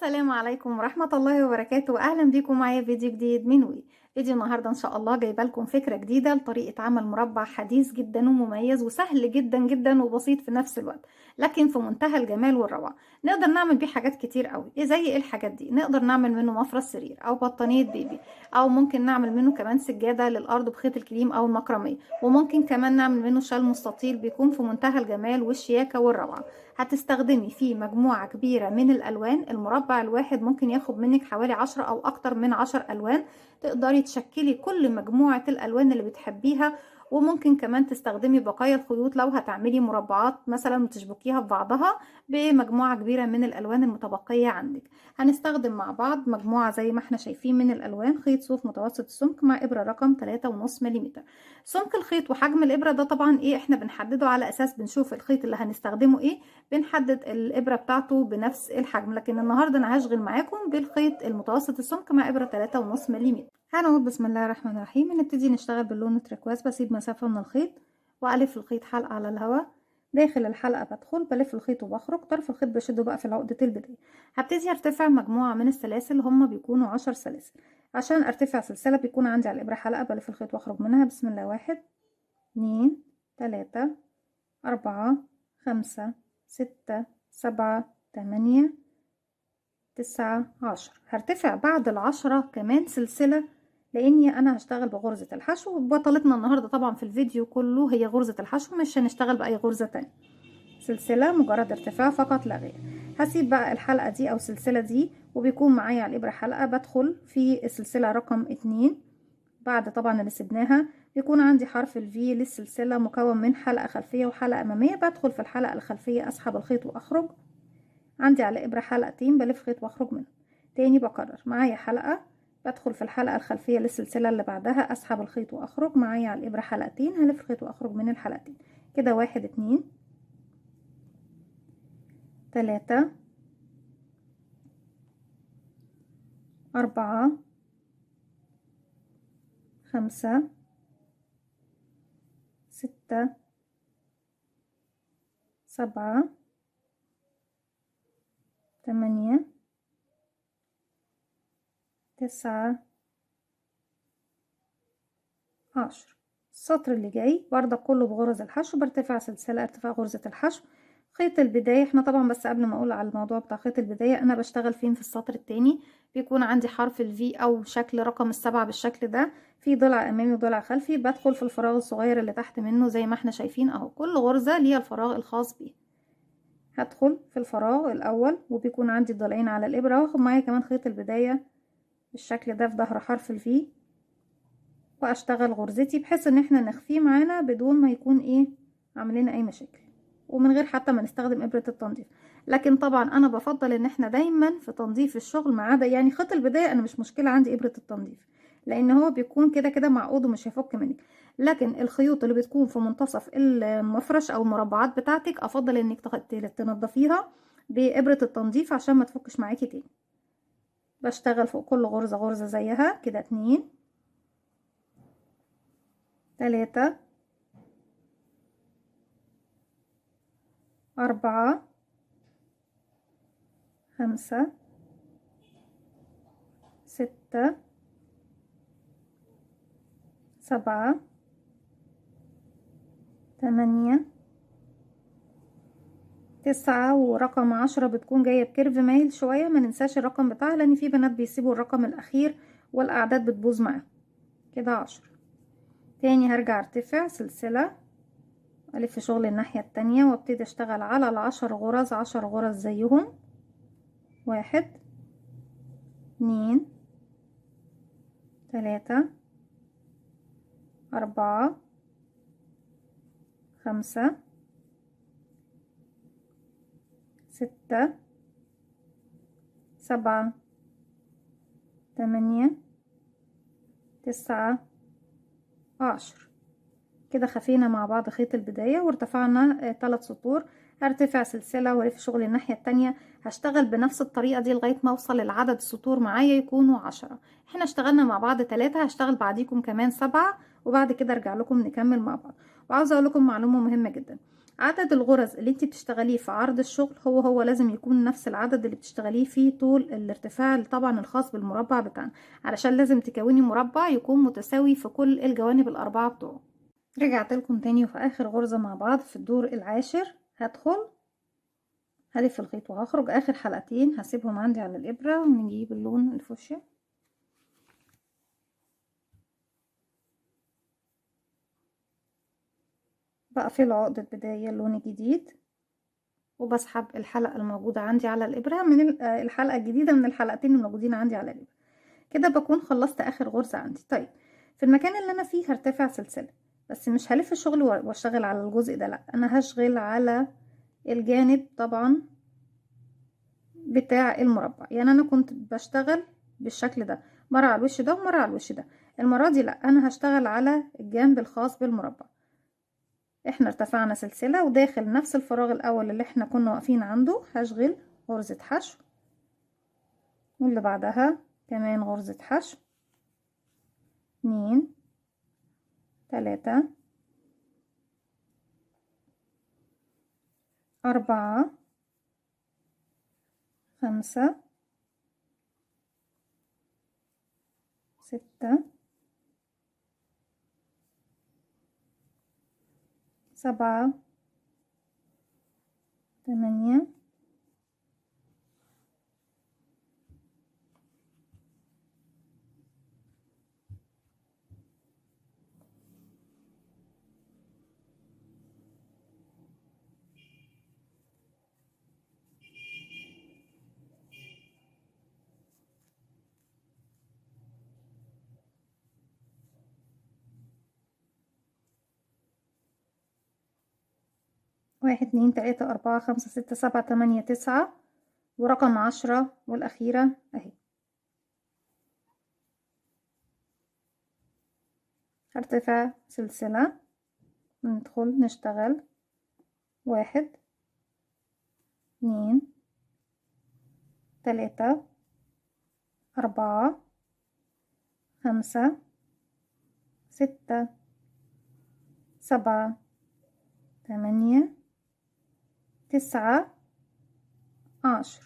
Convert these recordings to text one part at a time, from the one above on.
السلام عليكم ورحمة الله وبركاته، واهلا بيكم معايا فيديو جديد من فيديو النهارده ان شاء الله جايبه لكم فكرة جديدة لطريقة عمل مربع حديث جدا ومميز وسهل جدا جدا وبسيط في نفس الوقت، لكن في منتهى الجمال والروعة. نقدر نعمل بيه حاجات كتير قوي. زي ايه الحاجات دي؟ نقدر نعمل منه مفرش سرير او بطانية بيبي، او ممكن نعمل منه كمان سجادة للارض بخيط الكريم او المكرمية، وممكن كمان نعمل منه شال مستطيل بيكون في منتهى الجمال والشياكة والروعة. هتستخدمي فيه مجموعة كبيرة من الألوان. المربع الواحد ممكن ياخد منك حوالي 10 أو أكتر من 10 ألوان. تقدري تشكلي كل مجموعة الألوان اللي بتحبيها، وممكن كمان تستخدمي بقايا الخيوط لو هتعملي مربعات مثلا وتشبكيها في بعضها بمجموعة كبيرة من الألوان المتبقية عندك. هنستخدم مع بعض مجموعة زي ما احنا شايفين من الألوان. خيط صوف متوسط السمك مع إبرة رقم 3.5 ملم. سمك الخيط وحجم الإبرة ده طبعا ايه احنا بنحدده على أساس بنشوف الخيط اللي هنستخدمه ايه، بنحدد الإبرة بتاعته بنفس الحجم. لكن النهاردة أنا هشغل معاكم بالخيط المتوسط السمك مع إبرة 3.5 ملم. هنقول بسم الله الرحمن الرحيم. نبتدي نشتغل باللون التركواز. بسيب مسافة من الخيط وألف الخيط حلقة على الهواء. داخل الحلقة بدخل بلف الخيط وبخرج. طرف الخيط بشده بقى في عقدة البداية. هبتدي ارتفع مجموعة من السلاسل، هما بيكونوا 10 سلاسل. عشان ارتفع سلسلة بيكون عندي على الإبرة حلقة بلف الخيط واخرج منها. بسم الله 1 2 3 4 5 6 7 8 9 10. هرتفع بعد ال10 كمان سلسلة، لاني انا هشتغل بغرزة الحشو. بطلتنا النهاردة طبعا في الفيديو كله هي غرزة الحشو، مش هنشتغل باي غرزة تانية. سلسلة مجرد ارتفاع فقط لا غير. هسيب بقى الحلقة دي او السلسلة دي وبيكون معايا على الابرة حلقة. بدخل في السلسلة رقم 2 بعد طبعا اللي سبناها. بيكون عندي حرف الفي للسلسلة مكون من حلقة خلفية وحلقة امامية. بدخل في الحلقة الخلفية اسحب الخيط واخرج. عندي على الابرة حلقتين بلف خيط واخرج منهم. تاني بكرر معايا حلقة، بدخل في الحلقة الخلفية للسلسلة اللي بعدها اسحب الخيط واخرج. معايا على الابرة حلقتين هلف خيط واخرج من الحلقتين. كده 1 2 3 4 5 6 7 8 9 10. السطر اللي جاي بردك كله بغرز الحشو. برتفع سلسلة ارتفاع غرزة الحشو. خيط البداية احنا طبعا، بس قبل ما اقول على الموضوع بتاع خيط البداية، انا بشتغل فين في السطر التاني. بيكون عندي حرف الفي او شكل رقم ال7 بالشكل ده، في ضلع امامي وضلع خلفي. بدخل في الفراغ الصغير اللي تحت منه زي ما احنا شايفين اهو. كل غرزة ليها الفراغ الخاص بيها. هدخل في الفراغ الاول وبيكون عندي ضلعين على الابرة، واخد معايا كمان خيط البداية بالشكل ده في ظهر حرف الفي، واشتغل غرزتي بحيث ان احنا نخفيه معانا بدون ما يكون ايه عاملين اي مشاكل، ومن غير حتى ما نستخدم ابرة التنظيف. لكن طبعا انا بفضل ان احنا دايما في تنظيف الشغل ما عدا يعني خيط البداية انا مش مشكلة عندي ابرة التنظيف، لان هو بيكون كده كده معقود ومش هيفك منك. لكن الخيوط اللي بتكون في منتصف المفرش او المربعات بتاعتك افضل انك تنضفيها بابرة التنظيف عشان ما تفكش معاكي تاني. بشتغل فوق كل غرزة غرزة زيها كده. 2 3 4 5 6 7 8 9. ورقم 10 بتكون جاية بكيرف مايل شوية، ما ننساش الرقم بتاعها لان في بنات بيسيبوا الرقم الاخير والاعداد بتبوظ معاهم. كده 10. تاني هرجع ارتفع سلسلة الف شغل الناحية التانية وابتدي اشتغل على ال10 غرز. 10 غرز زيهم. 1 2 3 4 5 6 7 8 9 10. كده خفينا مع بعض خيط البداية وارتفعنا 3 سطور. هرتفع سلسلة والف شغل الناحية التانية. هشتغل بنفس الطريقة دي لغاية ما اوصل للعدد السطور معايا يكونوا 10. احنا اشتغلنا مع بعض 3، هشتغل بعديكم كمان 7 وبعد كده ارجع لكم نكمل مع بعض. وعاوزة اقول لكم معلومة مهمة جدا. عدد الغرز اللي انت بتشتغليه في عرض الشغل هو لازم يكون نفس العدد اللي بتشتغليه في طول الارتفاع طبعا الخاص بالمربع بتاعنا، علشان لازم تكوني مربع يكون متساوي في كل الجوانب الأربعة بتوعه. رجعت لكم تاني وفي آخر غرزة مع بعض في الدور العاشر هدخل هلف الخيط وهخرج. آخر حلقتين هسيبهم عندي على الإبرة ونجيب اللون الفوشيا. بقفل عقدة بداية اللون الجديد وبسحب الحلقة الموجودة عندي على الإبرة من الحلقة الجديدة من الحلقتين الموجودين عندي على الإبرة. كده بكون خلصت آخر غرزة عندي. طيب في المكان اللي أنا فيه هرتفع سلسلة، بس مش هلف الشغل واشتغل على الجزء ده، لأ أنا هشغل على الجانب طبعا بتاع المربع. يعني أنا كنت بشتغل بالشكل ده، مرة على الوش ده ومرة على الوش ده. المرة دي لأ، أنا هشتغل على الجانب الخاص بالمربع. احنا ارتفعنا سلسلة وداخل نفس الفراغ الاول اللي احنا كنا واقفين عنده هشغل غرزة حشو، واللي بعدها كمان غرزة حشو، 2 3 4 5 6 7 8 1 2 3 4 5 6 7 8 9 ورقم 10 والأخيرة اهي. هرتفع سلسلة، ندخل نشتغل 1 2 3 4 5 6 7 8 9 10.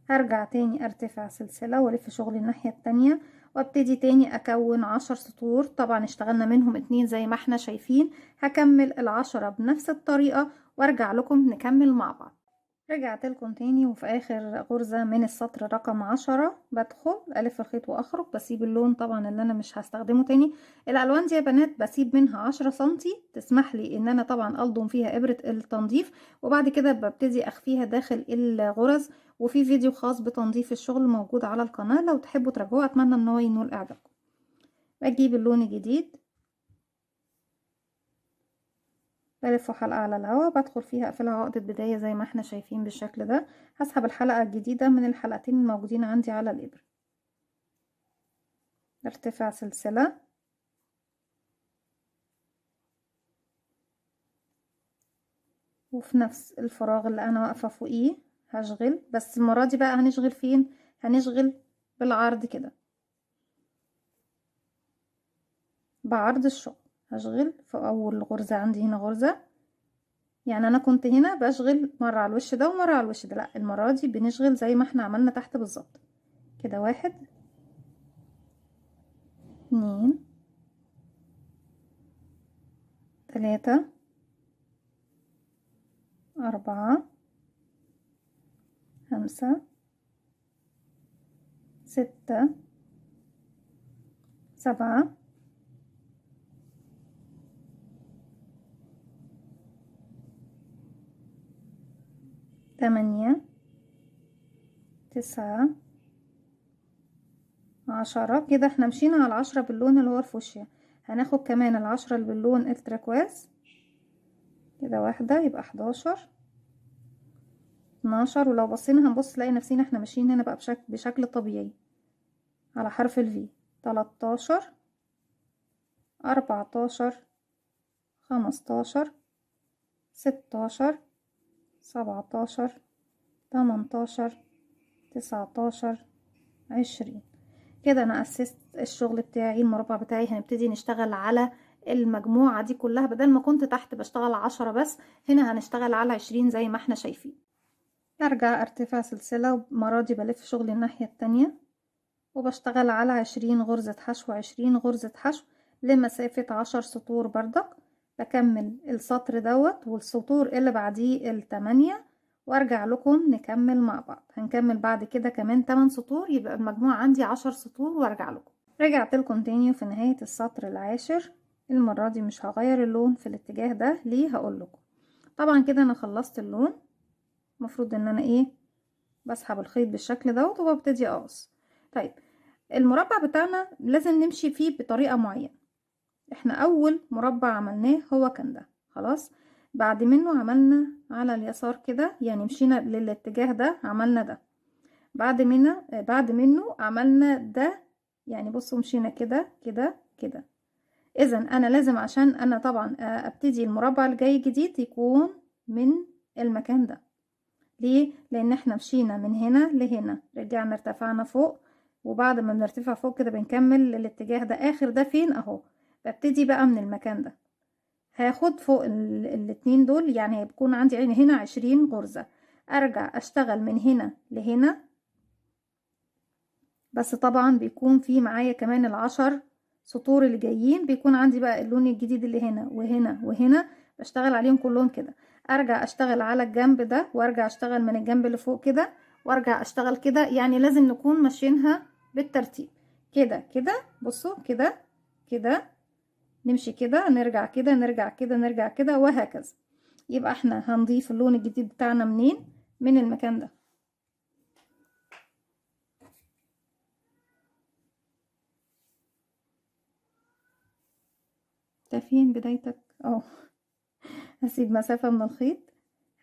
هرجع تاني ارتفع سلسلة والف شغلي الناحية التانية وابتدي تاني اكون 10 سطور. طبعا اشتغلنا منهم 2 زي ما احنا شايفين. هكمل ال10 بنفس الطريقة وارجع لكم نكمل مع بعض. رجعت لكم تاني وفي اخر غرزة من السطر رقم 10 بدخل الف الخيط واخرج. بسيب اللون طبعا اللي انا مش هستخدمه تاني. الالوان دي يا بنات بسيب منها 10 سنتي تسمح لي ان انا طبعا الضم فيها ابرة التنظيف، وبعد كده ببتدي اخفيها داخل الغرز. وفي فيديو خاص بتنظيف الشغل موجود على القناة لو تحبوا تراجعوه، اتمنى ان هو ينول اعجابكم. بجيب اللون الجديد بلف حلقة على الهواء بدخل فيها اقفلها عقدة بداية زي ما احنا شايفين بالشكل ده. هسحب الحلقة الجديدة من الحلقتين الموجودين عندي على الإبرة، ارتفع سلسلة وفي نفس الفراغ اللي انا واقفة فوقيه هشغل. بس المرة دي بقى هنشغل فين؟ هنشغل بالعرض كده بعرض الشغل. هشغل في اول غرزة عندي هنا غرزة، يعني انا كنت هنا بشغل مرة على الوش ده ومرة على الوش ده، لا المرة دي بنشغل زي ما احنا عملنا تحت بالظبط كده. 1 2 3 4 5 6 7 8 9 10. كده احنا مشينا على 10 باللون اللي هو الفوشيا. هناخد كمان ال10 اللي باللون التركواز كده، واحدة يبقى 11 12. ولو بصينا هنبص نلاقي نفسنا احنا ماشيين هنا بقى بشكل طبيعي على حرف الفي. 13 14 15 16 17 18 19 20. كده انا اسست الشغل بتاعي المربع بتاعي. هنبتدي نشتغل على المجموعة دي كلها، بدل ما كنت تحت بشتغل 10 بس، هنا هنشتغل على 20 زي ما احنا شايفين. ارجع ارتفع سلسلة، ومرة دي بلف شغل الناحية التانية وبشتغل على 20 غرزة حشو، 20 غرزة حشو لمسافة 10 سطور بردك. بكمل السطر دوت والسطور اللي بعديه ال8، وارجع لكم نكمل مع بعض. هنكمل بعد كده كمان 8 سطور، يبقى المجموع عندي 10 سطور وارجع لكم. رجعت لكم تاني في نهاية السطر العاشر. المرة دي مش هغير اللون في الاتجاه ده، ليه؟ هقول لكم. طبعا كده انا خلصت اللون. المفروض ان انا ايه، بسحب الخيط بالشكل دوت وببتدي اقص. طيب المربع بتاعنا لازم نمشي فيه بطريقة معينة. احنا اول مربع عملناه هو كان ده، خلاص. بعد منه عملنا على اليسار كده، يعني مشينا للاتجاه ده، عملنا ده. بعد منه عملنا ده، يعني بصوا مشينا كده كده كده. اذا انا لازم، عشان انا طبعا ابتدي المربع الجاي جديد، يكون من المكان ده. ليه؟ لان احنا مشينا من هنا لهنا، رجعنا ارتفعنا فوق، وبعد ما بنرتفع فوق كده بنكمل الاتجاه ده. اخر ده فين؟ اهو. ببتدي بقى من المكان ده، هاخد فوق الاتنين دول، يعني هيكون عندي هنا 20 غرزة. ارجع اشتغل من هنا لهنا، بس طبعا بيكون في معايا كمان ال10 سطور اللي جايين، بيكون عندي بقى اللون الجديد اللي هنا وهنا وهنا، بشتغل عليهم كلهم كده. ارجع اشتغل على الجنب ده، وارجع اشتغل من الجنب اللي فوق كده، وارجع اشتغل كده. يعني لازم نكون ماشيينها بالترتيب كده كده. بصوا كده كده، نمشي كده، نرجع كده، نرجع كده، نرجع كده، وهكذا. يبقى احنا هنضيف اللون الجديد بتاعنا منين؟ من المكان ده. ده فين بدايتك؟ اهو. هسيب مسافة من الخيط.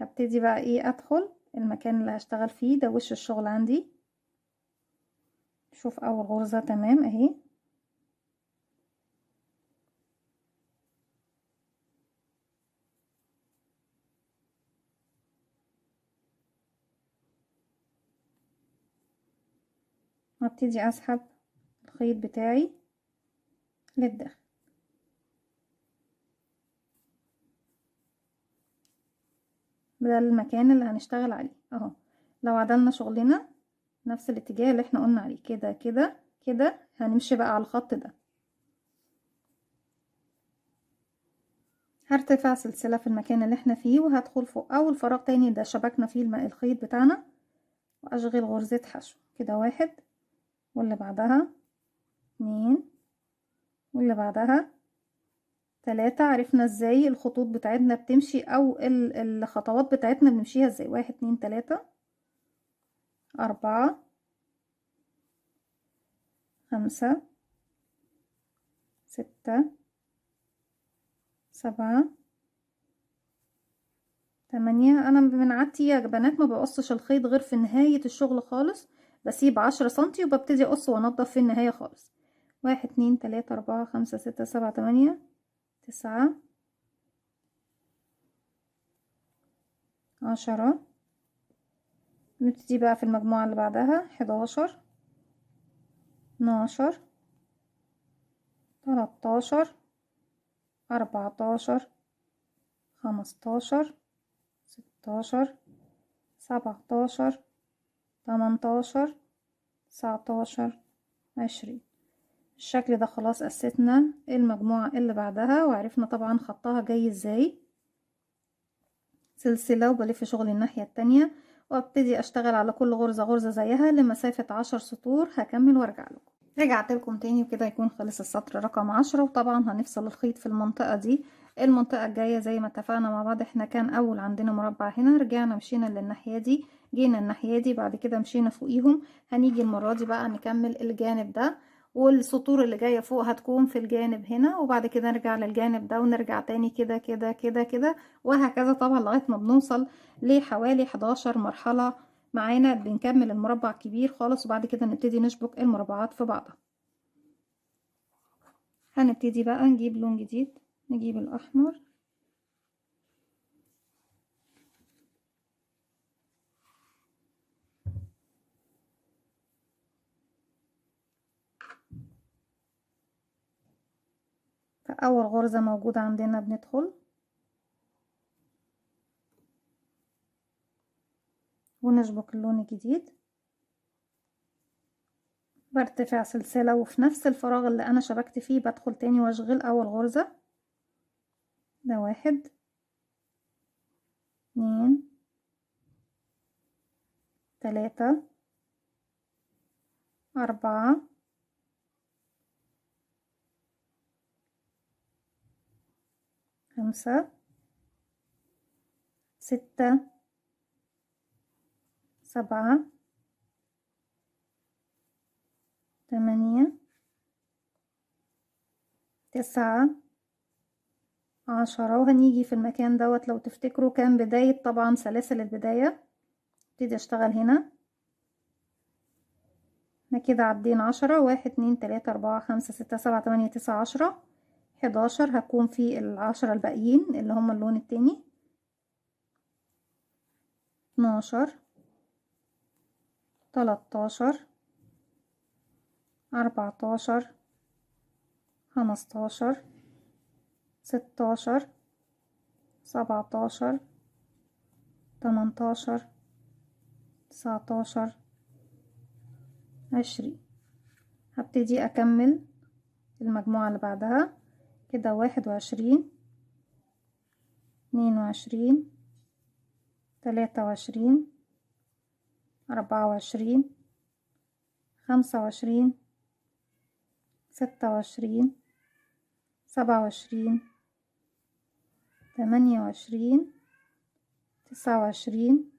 هبتدي بقى ايه، ادخل المكان اللي هشتغل فيه ده، وش الشغل عندي. شوف اول غرزة تمام اهي. هبتدي اسحب الخيط بتاعي للداخل. ده المكان اللي هنشتغل عليه اهو. لو عدلنا شغلنا نفس الاتجاه اللي احنا قلنا عليه، كده كده كده، هنمشي بقى على الخط ده. هرتفع سلسلة في المكان اللي احنا فيه، وهدخل فوق اول فراغ تاني ده شبكنا فيه الخيط بتاعنا، واشغل غرزة حشو كده. 1، واللي بعدها 2، واللي بعدها 3. عرفنا ازاي الخطوط بتاعتنا بتمشي، او الخطوات بتاعتنا بنمشيها ازاي. 1 2 3 4 5 6 7 8. انا من عادتي يا بنات ما بقصش الخيط غير في نهاية الشغل خالص، بسيب 10 سنتي وببتدي اقص وانضف في النهاية خالص. 1 2 3 4 5 6 7 8 9 10. نبتدي بقى في المجموعة اللي بعدها 11 12 13 14 15 16 17 18 19 20. الشكل ده خلاص قسيتنا المجموعة اللي بعدها، وعرفنا طبعا خطها جاي ازاي. سلسلة وبلف شغل الناحية التانية، وابتدي اشتغل على كل غرزة غرزة زيها لمسافة 10 سطور. هكمل وارجع لكم. رجعت لكم تاني، وكده يكون خلص السطر رقم 10. وطبعا هنفصل الخيط في المنطقة دي. المنطقة الجاية زي ما اتفقنا مع بعض، احنا كان اول عندنا مربع هنا، رجعنا مشينا للناحية دي، جينا الناحية دي، بعد كده مشينا فوقيهم. هنيجي المرة دي بقى نكمل الجانب ده، والسطور اللي جاية فوق هتكون في الجانب هنا، وبعد كده نرجع للجانب ده ونرجع تاني كده كده كده كده، وهكذا طبعا لغاية ما بنوصل لحوالي 11 مرحلة معانا. بنكمل المربع كبير خالص، وبعد كده نبتدي نشبك المربعات في بعضها. هنبتدي بقى نجيب لون جديد، نجيب الأحمر. اول غرزة موجودة عندنا بندخل ونشبك اللون الجديد، برتفع سلسلة وفي نفس الفراغ اللي انا شبكت فيه بدخل تاني واشغل اول غرزة. ده 1 2 3 4 5 6 7 8 9 10. وهنيجي في المكان دوت لو تفتكروا كان بداية طبعا سلاسل البداية، ابتدي اشتغل هنا. احنا كده عدينا 10 1 2 3 4 5 6 7 8 9 10 11. هكون في ال10 الباقيين اللي هم اللون التاني. 12 13 14 15 16 17 18 19 20. هبتدي اكمل المجموعة اللي بعدها كده 21 22 23 24 25 26 27 28 29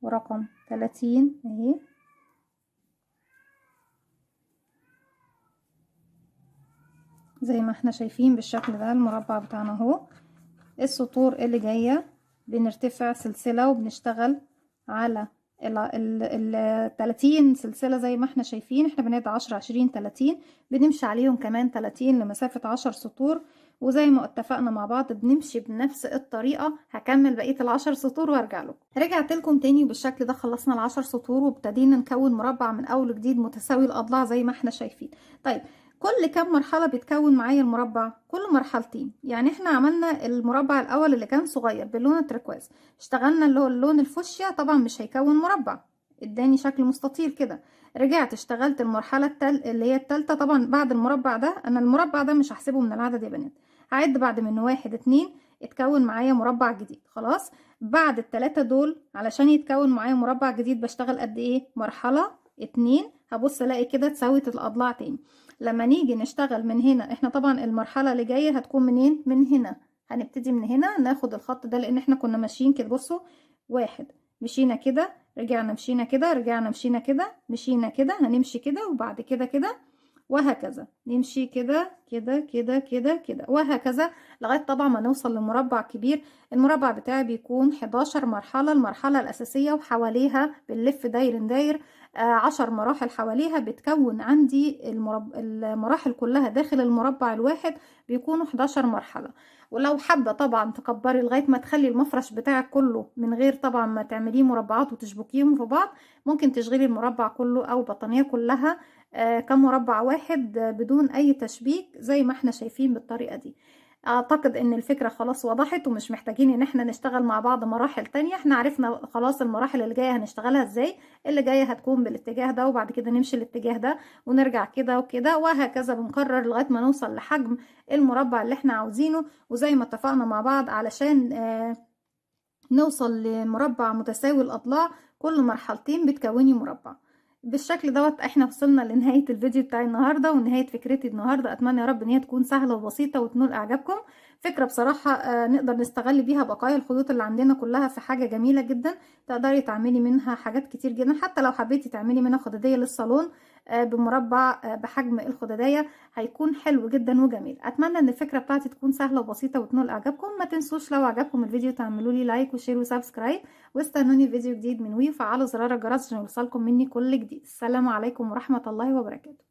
ورقم 30 اهي. زي ما احنا شايفين بالشكل ده المربع بتاعنا اهو. السطور اللي جاية بنرتفع سلسلة وبنشتغل على ال 30 سلسلة زي ما احنا شايفين. احنا بنعد 10 20 30 بنمشي عليهم كمان 30 لمسافة 10 سطور، وزي ما اتفقنا مع بعض بنمشي بنفس الطريقة. هكمل بقية ال10 سطور وارجع لكم. رجعت لكم تاني بالشكل ده، خلصنا ال10 سطور وابتدينا نكون مربع من اول وجديد متساوي الاضلاع زي ما احنا شايفين. طيب كل كام مرحلة بيتكون معايا المربع؟ كل مرحلتين. يعني احنا عملنا المربع الاول اللي كان صغير باللون التركواز، اشتغلنا اللي هو اللون الفوشيا، طبعا مش هيكون مربع، اداني شكل مستطيل كده. رجعت اشتغلت المرحلة اللي هي التالتة. طبعا بعد المربع ده، انا المربع ده مش هحسبه من العدد يا بنات، هعد بعد منه 1 2 اتكون معايا مربع جديد. خلاص بعد ال3 دول علشان يتكون معايا مربع جديد بشتغل قد ايه؟ مرحلة 2. هبص الاقي كده اتساوت الاضلاع تاني. لما نيجي نشتغل من هنا، احنا طبعا المرحلة اللي جاية هتكون منين؟ من هنا. هنبتدي من هنا ناخد الخط ده لان احنا كنا ماشيين كده. بصوا 1 مشينا كده، رجعنا مشينا كده، رجعنا مشينا كده، مشينا كده، هنمشي كده وبعد كده كده وهكذا، نمشي كده كده كده كده كده وهكذا لغاية طبعا ما نوصل لمربع كبير. المربع بتاعي بيكون 11 مرحلة. المرحلة الأساسية وحواليها بنلف داير داير 10 مراحل حواليها، بتكون عندي المراحل كلها داخل المربع الواحد بيكونوا 11 مرحلة. ولو حابة طبعا تكبري لغاية ما تخلي المفرش بتاعك كله من غير طبعا ما تعمليه مربعات وتشبكيهم في بعض، ممكن تشغلي المربع كله أو البطانية كلها كمربع واحد بدون اي تشبيك زي ما احنا شايفين بالطريقة دي. اعتقد ان الفكرة خلاص وضحت ومش محتاجين ان احنا نشتغل مع بعض مراحل تانية. احنا عرفنا خلاص المراحل اللي جاية هنشتغلها ازاي. اللي جاية هتكون بالاتجاه ده وبعد كده نمشي الاتجاه ده ونرجع كده وكده وهكذا، بنكرر لغاية ما نوصل لحجم المربع اللي احنا عاوزينه. وزي ما اتفقنا مع بعض علشان نوصل لمربع متساوي الاضلاع كل مرحلتين بتكوني مربع. بالشكل دوت احنا وصلنا لنهاية الفيديو بتاعي النهاردة ونهاية فكرتي النهاردة. اتمنى يا رب ان هي تكون سهلة وبسيطة وتنول اعجابكم. فكرة بصراحة نقدر نستغل بيها بقايا الخيوط اللي عندنا كلها في حاجة جميلة جدا. تقدري تعملي منها حاجات كتير جدا، حتى لو حبيتي تعملي منها خدادية للصالون بمربع بحجم الخدادية هيكون حلو جدا وجميل. اتمنى ان الفكرة بتاعتي تكون سهلة وبسيطة وتنول اعجابكم. ما تنسوش لو عجبكم الفيديو تعملوا لي لايك وشير وسبسكرايب، واستنوني في فيديو جديد من وفعلوا زرار الجرس عشان يوصلكم مني كل جديد. السلام عليكم ورحمة الله وبركاته.